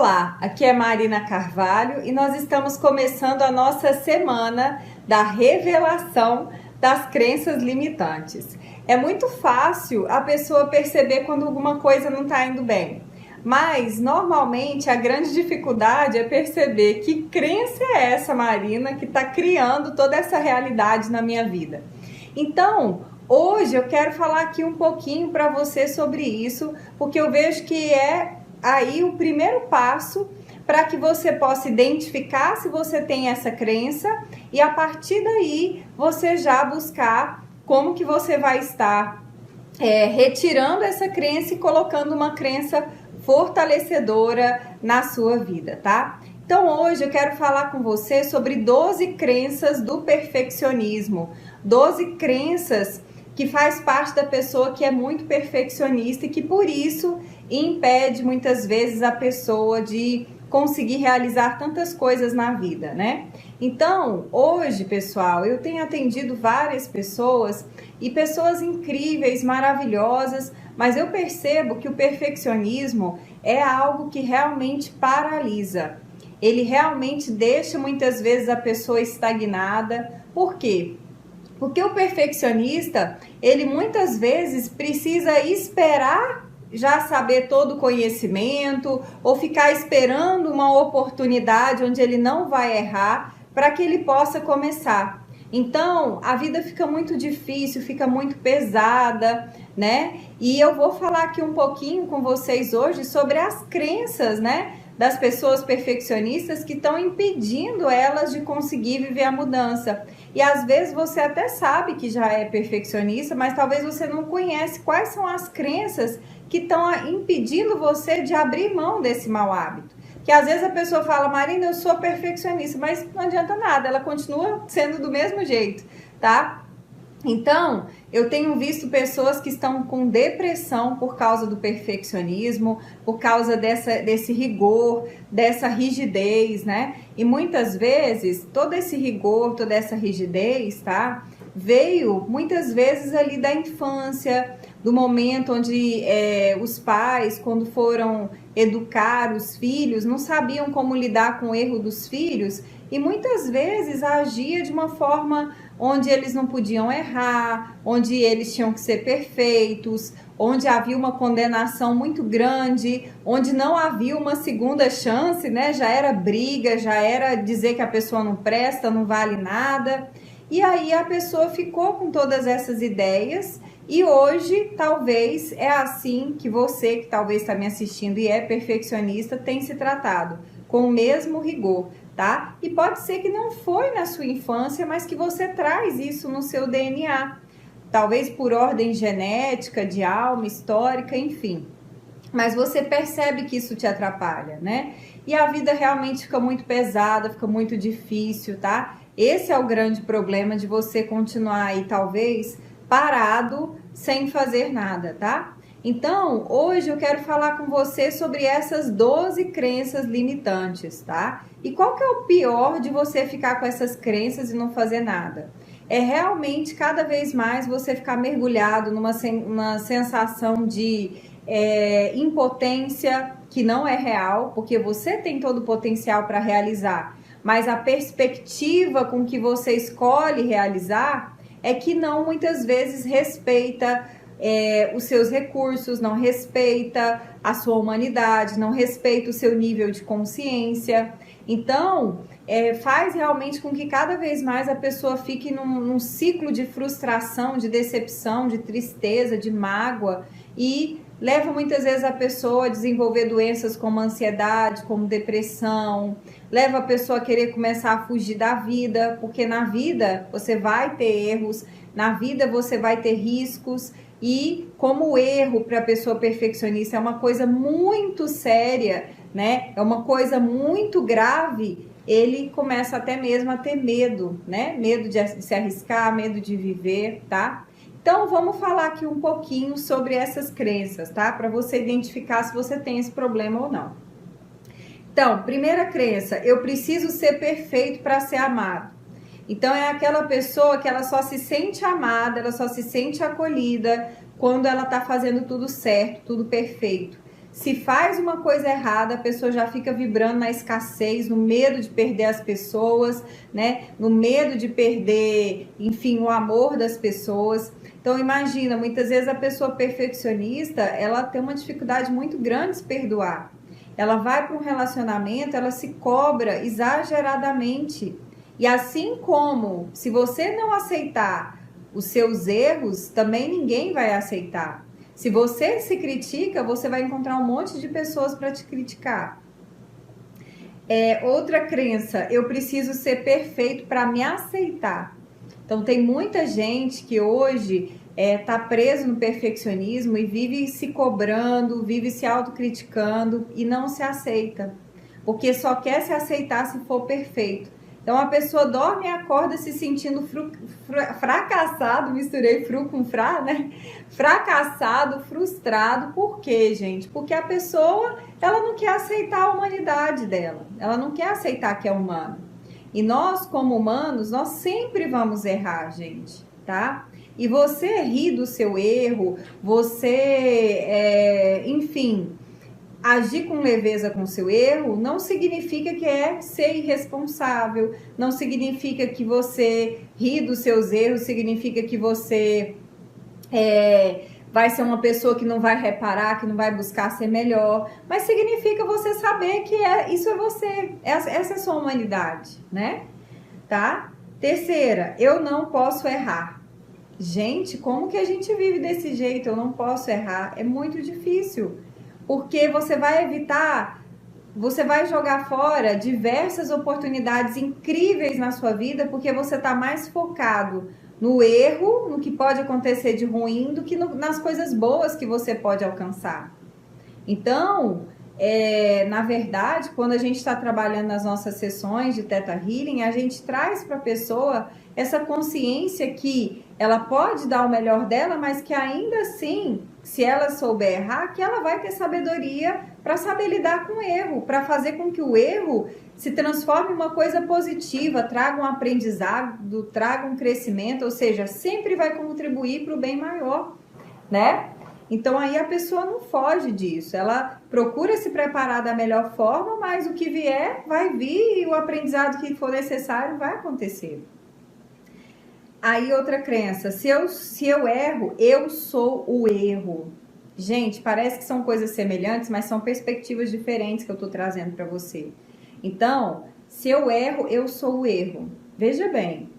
Olá, aqui é Marina Carvalho e nós estamos começando a nossa semana da revelação das crenças limitantes. É muito fácil a pessoa perceber quando alguma coisa não está indo bem, mas normalmente a grande dificuldade é perceber que crença é essa, Marina, que está criando toda essa realidade na minha vida. Então, hoje eu quero falar aqui um pouquinho para você sobre isso, porque eu vejo que é aí o primeiro passo para que você possa identificar se você tem essa crença e a partir daí você já buscar como que você vai estar retirando essa crença e colocando uma crença fortalecedora na sua vida, tá? Então hoje eu quero falar com você sobre 12 crenças do perfeccionismo, 12 crenças que faz parte da pessoa que é muito perfeccionista e que por isso impede muitas vezes a pessoa de conseguir realizar tantas coisas na vida, né? Então, hoje, pessoal, eu tenho atendido várias pessoas e pessoas incríveis, maravilhosas, mas eu percebo que o perfeccionismo é algo que realmente paralisa. Ele realmente deixa muitas vezes a pessoa estagnada. Por quê? Porque o perfeccionista, ele muitas vezes precisa esperar já saber todo o conhecimento ou ficar esperando uma oportunidade onde ele não vai errar para que ele possa começar. Então, a vida fica muito difícil, fica muito pesada, né? E eu vou falar aqui um pouquinho com vocês hoje sobre as crenças, né, das pessoas perfeccionistas que estão impedindo elas de conseguir viver a mudança. E às vezes você até sabe que já é perfeccionista, mas talvez você não conhece quais são as crenças que estão impedindo você de abrir mão desse mau hábito. Que às vezes a pessoa fala, Marina, eu sou perfeccionista, mas não adianta nada, ela continua sendo do mesmo jeito, tá? Então, eu tenho visto pessoas que estão com depressão por causa do perfeccionismo, por causa desse rigor, dessa rigidez, né? E muitas vezes, todo esse rigor, toda essa rigidez, tá? Veio muitas vezes ali da infância, do momento onde os pais, quando foram educar os filhos, não sabiam como lidar com o erro dos filhos e muitas vezes agia de uma forma onde eles não podiam errar, onde eles tinham que ser perfeitos, onde havia uma condenação muito grande, onde não havia uma segunda chance, né? Já era briga, já era dizer que a pessoa não presta, não vale nada. E aí a pessoa ficou com todas essas ideias e hoje talvez é assim que você, que talvez está me assistindo e é perfeccionista, tem se tratado, com o mesmo rigor, tá? E pode ser que não foi na sua infância, mas que você traz isso no seu DNA, talvez por ordem genética, de alma, histórica, enfim. Mas você percebe que isso te atrapalha, né? E a vida realmente fica muito pesada, fica muito difícil, tá? Esse é o grande problema de você continuar aí, talvez, parado, sem fazer nada, tá? Então, hoje eu quero falar com você sobre essas 12 crenças limitantes, tá? E qual que é o pior de você ficar com essas crenças e não fazer nada? É realmente, cada vez mais, você ficar mergulhado numa sensação de impotência que não é real, porque você tem todo o potencial para realizar, mas a perspectiva com que você escolhe realizar é que não, muitas vezes, respeita os seus recursos, não respeita a sua humanidade, não respeita o seu nível de consciência. Então, faz realmente com que cada vez mais a pessoa fique num ciclo de frustração, de decepção, de tristeza, de mágoa e leva muitas vezes a pessoa a desenvolver doenças como ansiedade, como depressão, leva a pessoa a querer começar a fugir da vida, porque na vida você vai ter erros, na vida você vai ter riscos e como o erro para a pessoa perfeccionista é uma coisa muito séria, né? É uma coisa muito grave, ele começa até mesmo a ter medo, né? Medo de se arriscar, medo de viver, tá? Então, vamos falar aqui um pouquinho sobre essas crenças, tá? Para você identificar se você tem esse problema ou não. Então, primeira crença, eu preciso ser perfeito para ser amado. Então, é aquela pessoa que ela só se sente amada, ela só se sente acolhida quando ela tá fazendo tudo certo, tudo perfeito. Se faz uma coisa errada, a pessoa já fica vibrando na escassez, no medo de perder as pessoas, né? No medo de perder, enfim, o amor das pessoas. Então imagina, muitas vezes a pessoa perfeccionista, ela tem uma dificuldade muito grande de se perdoar. Ela vai para um relacionamento, ela se cobra exageradamente. E assim como, se você não aceitar os seus erros, também ninguém vai aceitar. Se você se critica, você vai encontrar um monte de pessoas para te criticar. Outra crença, eu preciso ser perfeito para me aceitar. Então tem muita gente que hoje tá preso no perfeccionismo e vive se cobrando, vive se autocriticando e não se aceita, porque só quer se aceitar se for perfeito. Então a pessoa dorme e acorda se sentindo fracassado, misturei fru com fra, né? Fracassado, frustrado. Por quê, gente? Porque a pessoa, ela não quer aceitar a humanidade dela, ela não quer aceitar que é humano. E nós, como humanos, nós sempre vamos errar, gente, tá? E você rir do seu erro, você, enfim, agir com leveza com o seu erro, não significa que é ser irresponsável, não significa que você rir dos seus erros, significa que você vai ser uma pessoa que não vai reparar, que não vai buscar ser melhor, mas significa você saber que isso é você, essa é a sua humanidade, né? Tá? Terceira, eu não posso errar. Gente, como que a gente vive desse jeito? Eu não posso errar. É muito difícil, porque você vai evitar, você vai jogar fora diversas oportunidades incríveis na sua vida, porque você está mais focado no erro, no que pode acontecer de ruim, do que nas coisas boas que você pode alcançar. Então, na verdade, quando a gente está trabalhando nas nossas sessões de Theta Healing, a gente traz para a pessoa essa consciência que ela pode dar o melhor dela, mas que ainda assim, se ela souber errar, que ela vai ter sabedoria para saber lidar com o erro, para fazer com que o erro se transforme em uma coisa positiva, traga um aprendizado, traga um crescimento, ou seja, sempre vai contribuir para o bem maior, né? Então aí a pessoa não foge disso, ela procura se preparar da melhor forma, mas o que vier vai vir e o aprendizado que for necessário vai acontecer. Aí outra crença, se eu erro, eu sou o erro. Gente, parece que são coisas semelhantes, mas são perspectivas diferentes que eu tô trazendo para você. Então, se eu erro, eu sou o erro. Veja bem,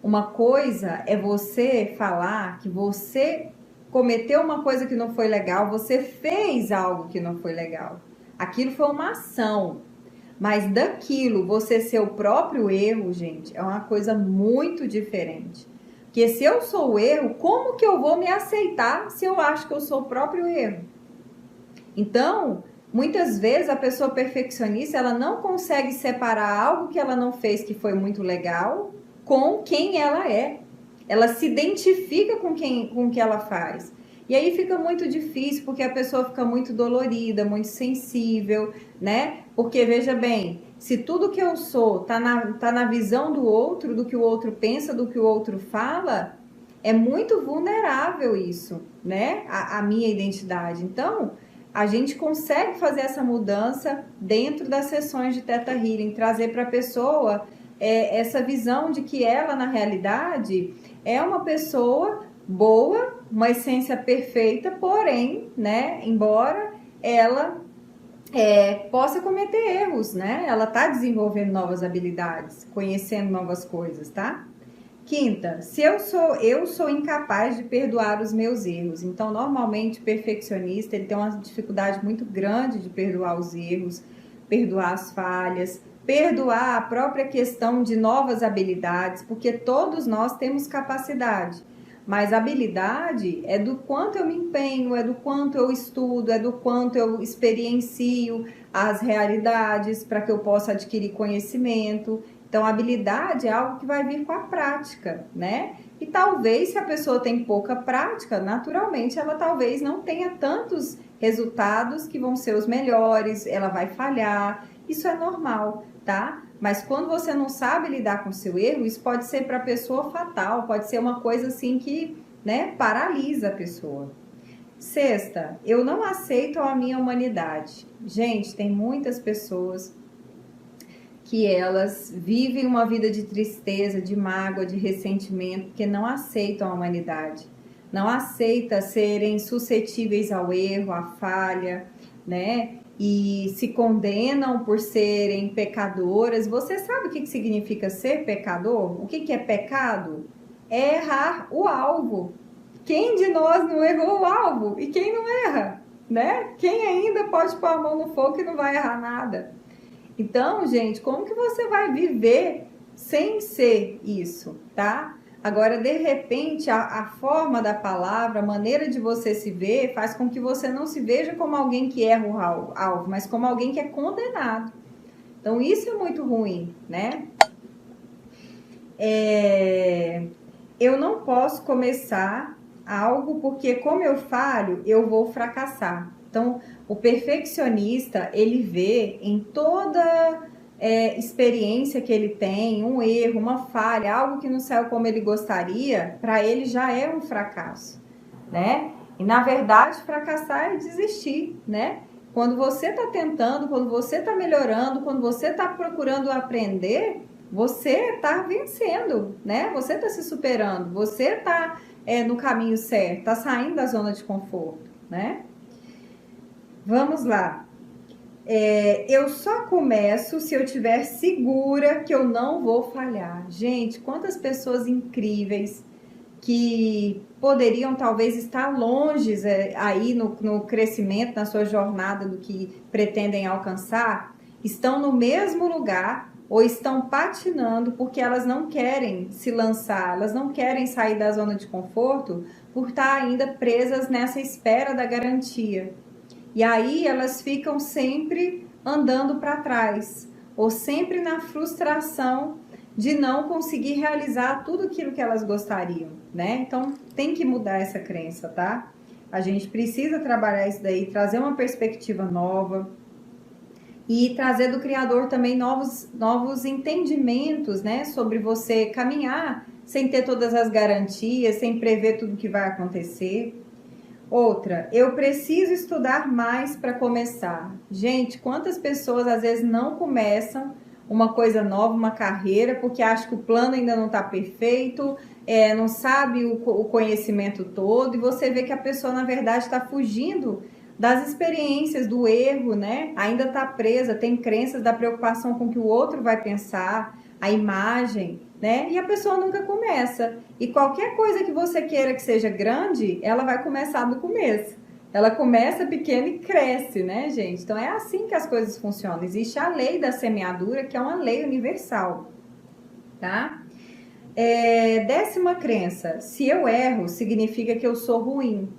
uma coisa é você falar que você cometeu uma coisa que não foi legal, você fez algo que não foi legal. Aquilo foi uma ação. Mas daquilo, você ser o próprio erro, gente, é uma coisa muito diferente. Porque se eu sou o erro, como que eu vou me aceitar se eu acho que eu sou o próprio erro? Então, muitas vezes a pessoa perfeccionista, ela não consegue separar algo que ela não fez que foi muito legal com quem ela é. Ela se identifica com o que ela faz. E aí fica muito difícil, porque a pessoa fica muito dolorida, muito sensível, né? Porque, veja bem, se tudo que eu sou tá na visão do outro, do que o outro pensa, do que o outro fala, é muito vulnerável isso, né? A minha identidade. Então, a gente consegue fazer essa mudança dentro das sessões de Theta Healing, trazer para a pessoa essa visão de que ela, na realidade, é uma pessoa boa, uma essência perfeita, porém, né, embora ela possa cometer erros, né? Ela tá desenvolvendo novas habilidades, conhecendo novas coisas, tá? Quinta, se eu sou incapaz de perdoar os meus erros. Então, normalmente, o perfeccionista, ele tem uma dificuldade muito grande de perdoar os erros, perdoar as falhas, perdoar a própria questão de novas habilidades, porque todos nós temos capacidade. Mas habilidade é do quanto eu me empenho, é do quanto eu estudo, é do quanto eu experiencio as realidades para que eu possa adquirir conhecimento. Então, habilidade é algo que vai vir com a prática, né? E talvez, se a pessoa tem pouca prática, naturalmente ela talvez não tenha tantos resultados que vão ser os melhores, ela vai falhar, isso é normal, tá? Mas quando você não sabe lidar com o seu erro, isso pode ser para a pessoa fatal, pode ser uma coisa assim que, né, paralisa a pessoa. Sexta, eu não aceito a minha humanidade. Gente, tem muitas pessoas que elas vivem uma vida de tristeza, de mágoa, de ressentimento, porque não aceitam a humanidade. Não aceita serem suscetíveis ao erro, à falha, né? E se condenam por serem pecadoras. Você sabe o que significa ser pecador? O que é pecado? É errar o alvo. Quem de nós não errou o alvo? E quem não erra, né? Quem ainda pode pôr a mão no fogo e não vai errar nada? Então, gente, como que você vai viver sem ser isso, tá? Agora, de repente, a forma da palavra, a maneira de você se ver, faz com que você não se veja como alguém que erra o alvo, mas como alguém que é condenado. Então, isso é muito ruim, né? Eu não posso começar algo porque, como eu falho, eu vou fracassar. Então, o perfeccionista, ele vê em toda experiência que ele tem, um erro, uma falha, algo que não saiu como ele gostaria, para ele já é um fracasso, né? E, na verdade, fracassar é desistir, né? Quando você está tentando, quando você está melhorando, quando você está procurando aprender, você está vencendo, né? Você está se superando, você está no caminho certo, está saindo da zona de conforto, né? Vamos lá. Eu só começo se eu estiver segura que eu não vou falhar. Gente, quantas pessoas incríveis que poderiam talvez estar longe aí no crescimento, na sua jornada do que pretendem alcançar, estão no mesmo lugar ou estão patinando porque elas não querem se lançar, elas não querem sair da zona de conforto por estar ainda presas nessa espera da garantia. E aí elas ficam sempre andando para trás, ou sempre na frustração de não conseguir realizar tudo aquilo que elas gostariam, né? Então tem que mudar essa crença, tá? A gente precisa trabalhar isso daí, trazer uma perspectiva nova e trazer do Criador também novos entendimentos, né? Sobre você caminhar sem ter todas as garantias, sem prever tudo que vai acontecer. Outra, eu preciso estudar mais para começar. Gente, quantas pessoas às vezes não começam uma coisa nova, uma carreira, porque acham que o plano ainda não está perfeito, não sabe o conhecimento todo, e você vê que a pessoa, na verdade, está fugindo das experiências, do erro, né? Ainda está presa, tem crenças da preocupação com o que o outro vai pensar, a imagem, né? E a pessoa nunca começa. E qualquer coisa que você queira que seja grande, ela vai começar do começo. Ela começa pequena e cresce, né, gente? Então é assim que as coisas funcionam. Existe a lei da semeadura, que é uma lei universal, tá? 10ª crença: se eu erro, significa que eu sou ruim.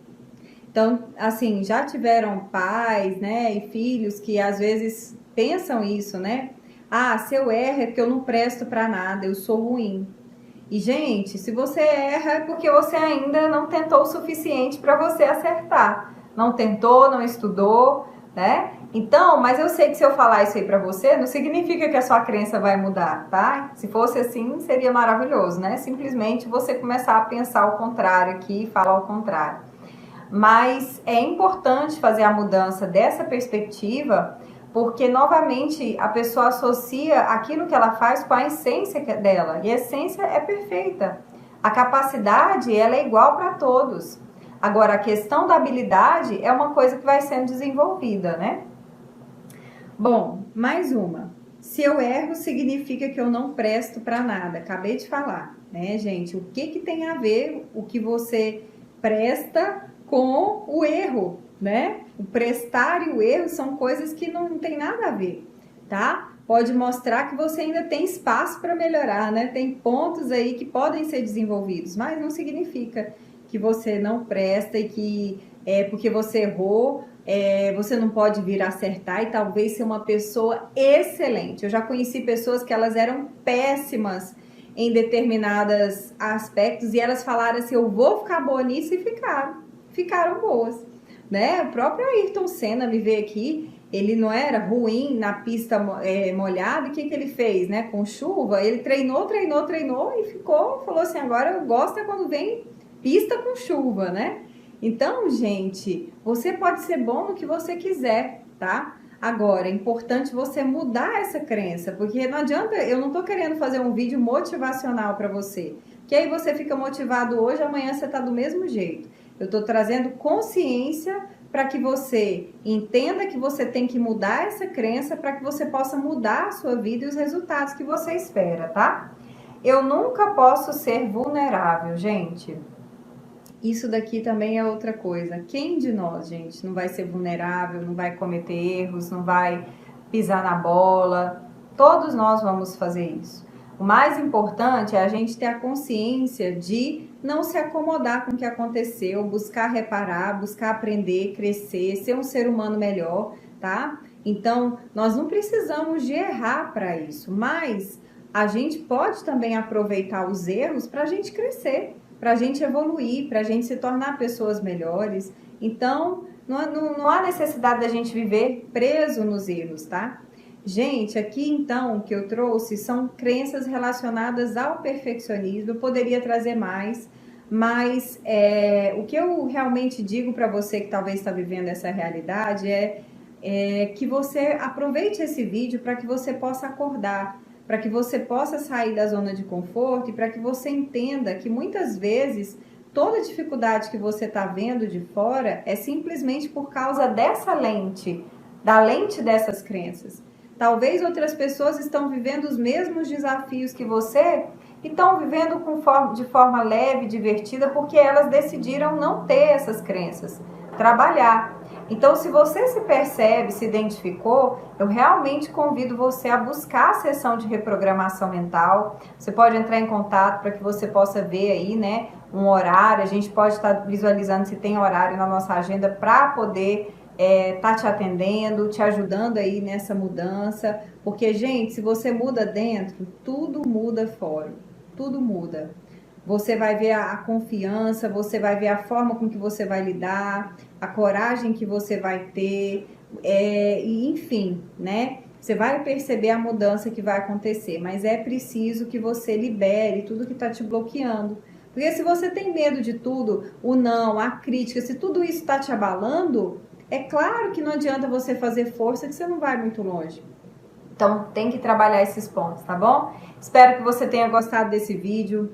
Então, assim, já tiveram pais, né, e filhos que às vezes pensam isso, né? Ah, se eu erro é porque eu não presto para nada, eu sou ruim. E, gente, se você erra é porque você ainda não tentou o suficiente para você acertar. Não tentou, não estudou, né? Então, mas eu sei que se eu falar isso aí para você, não significa que a sua crença vai mudar, tá? Se fosse assim, seria maravilhoso, né? Simplesmente você começar a pensar o contrário aqui e falar o contrário. Mas é importante fazer a mudança dessa perspectiva, porque, novamente, a pessoa associa aquilo que ela faz com a essência dela. E a essência é perfeita. A capacidade, ela é igual para todos. Agora, a questão da habilidade é uma coisa que vai sendo desenvolvida, né? Bom, mais uma. Se eu erro, significa que eu não presto para nada. Acabei de falar, né, gente? O que tem a ver o que você presta com o erro, né? O prestar e o erro são coisas que não tem nada a ver, tá? Pode mostrar que você ainda tem espaço para melhorar, né? Tem pontos aí que podem ser desenvolvidos, mas não significa que você não presta e que porque você errou, você não pode vir a acertar e talvez ser uma pessoa excelente. Eu já conheci pessoas que elas eram péssimas em determinados aspectos e elas falaram assim, eu vou ficar boa nisso, e ficaram boas, né? O próprio Ayrton Senna me veio aqui, ele não era ruim na pista molhada, o que ele fez, né? Com chuva, ele treinou e falou assim, agora eu gosto quando vem pista com chuva, né? Então, gente, você pode ser bom no que você quiser, tá? Agora, é importante você mudar essa crença, porque não adianta, eu não tô querendo fazer um vídeo motivacional para você, que aí você fica motivado hoje, amanhã você tá do mesmo jeito. Eu tô trazendo consciência para que você entenda que você tem que mudar essa crença para que você possa mudar a sua vida e os resultados que você espera, tá? Eu nunca posso ser vulnerável, gente. Isso daqui também é outra coisa. Quem de nós, gente, não vai ser vulnerável, não vai cometer erros, não vai pisar na bola? Todos nós vamos fazer isso. O mais importante é a gente ter a consciência de não se acomodar com o que aconteceu, buscar reparar, buscar aprender, crescer, ser um ser humano melhor, tá? Então, nós não precisamos de errar para isso, mas a gente pode também aproveitar os erros para a gente crescer, para a gente evoluir, para a gente se tornar pessoas melhores. Então, não há necessidade da gente viver preso nos erros, tá? Gente, aqui então, o que eu trouxe são crenças relacionadas ao perfeccionismo. Eu poderia trazer mais, mas o que eu realmente digo para você que talvez está vivendo essa realidade é que você aproveite esse vídeo para que você possa acordar, para que você possa sair da zona de conforto e para que você entenda que muitas vezes toda dificuldade que você está vendo de fora é simplesmente por causa dessa lente, da lente dessas crenças. Talvez outras pessoas estão vivendo os mesmos desafios que você e estão vivendo de forma leve, divertida, porque elas decidiram não ter essas crenças, trabalhar. Então, se você se percebe, se identificou, eu realmente convido você a buscar a sessão de reprogramação mental. Você pode entrar em contato para que você possa ver aí, né, um horário. A gente pode estar visualizando se tem horário na nossa agenda para poder tá te atendendo, te ajudando aí nessa mudança. Porque, gente, se você muda dentro, tudo muda fora. Tudo muda. Você vai ver a confiança, você vai ver a forma com que você vai lidar, a coragem que você vai ter, e enfim, né? Você vai perceber a mudança que vai acontecer, mas é preciso que você libere tudo que está te bloqueando. Porque se você tem medo de tudo, o não, a crítica, se tudo isso está te abalando, é claro que não adianta você fazer força que você não vai muito longe. Então tem que trabalhar esses pontos, tá bom? Espero que você tenha gostado desse vídeo.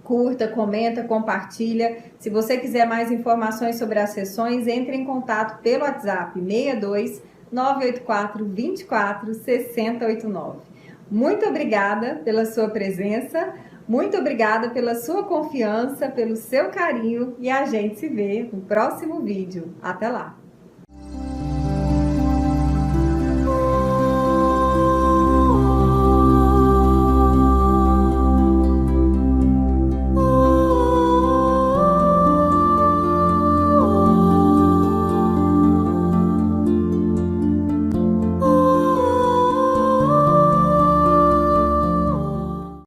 Curta, comenta, compartilha. Se você quiser mais informações sobre as sessões, entre em contato pelo WhatsApp 62 984 24 6089. Muito obrigada pela sua presença, muito obrigada pela sua confiança, pelo seu carinho e a gente se vê no próximo vídeo. Até lá!